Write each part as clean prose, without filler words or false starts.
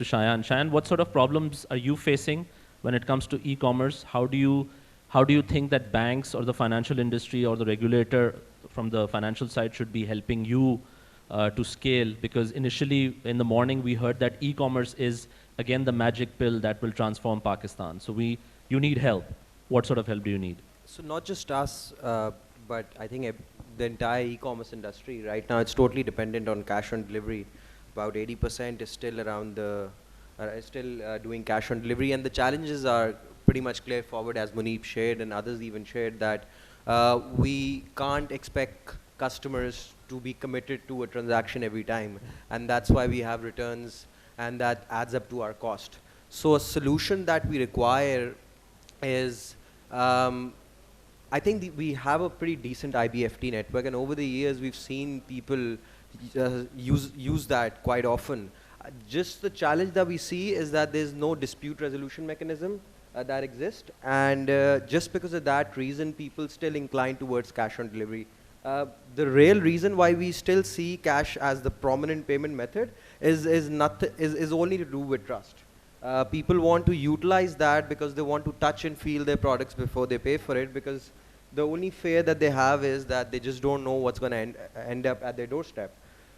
to Shayaan. Shayaan, what sort of problems are you facing when it comes to e-commerce? How do you think that banks or the financial industry or the regulator from the financial side should be helping you to scale? Because initially in the morning we heard that e-commerce is again the magic pill that will transform Pakistan. So you need help. What sort of help do you need? So not just us, but I think the entire e-commerce industry right now, it's totally dependent on cash on delivery. About 80% is still around doing cash on delivery, and the challenges are pretty much clear forward, as Muneeb shared and others even shared, that we can't expect customers to be committed to a transaction every time, and that's why we have returns, and that adds up to our cost. So a solution that we require is, I think we have a pretty decent IBFT network, and over the years we've seen people use that quite often. Just the challenge that we see is that there's no dispute resolution mechanism that exists, and just because of that reason, people still incline towards cash on delivery. The real reason why we still see cash as the prominent payment method is only to do with trust. People want to utilize that because they want to touch and feel their products before they pay for it, because the only fear that they have is that they just don't know what's going to end up at their doorstep.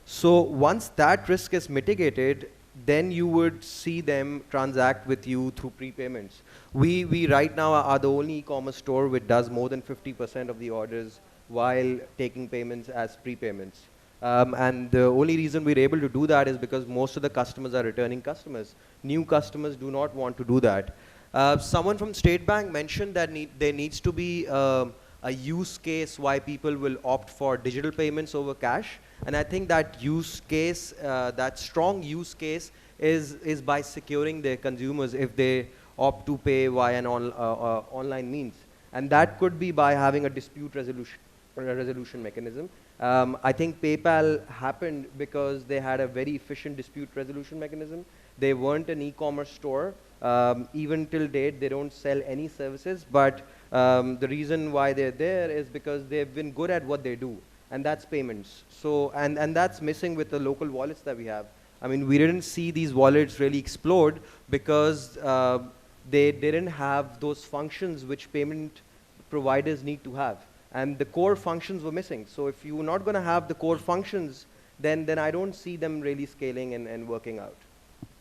So once that risk is mitigated, then you would see them transact with you through prepayments. We right now are the only e-commerce store which does more than 50% of the orders while taking payments as prepayments. And the only reason we're able to do that is because most of the customers are returning customers. New customers do not want to do that. Someone from State Bank mentioned that there needs to be a use case why people will opt for digital payments over cash. And I think that use case, that strong use case is by securing their consumers if they opt to pay via an online means. And that could be by having a dispute resolution mechanism. I think PayPal happened because they had a very efficient dispute resolution mechanism. They weren't an e-commerce store. Even till date, they don't sell any services, but the reason why they're there is because they've been good at what they do, and that's payments. So, and that's missing with the local wallets that we have. I mean, we didn't see these wallets really explode because they didn't have those functions which payment providers need to have. And the core functions were missing. So if you're not going to have the core functions, then I don't see them really scaling and working out.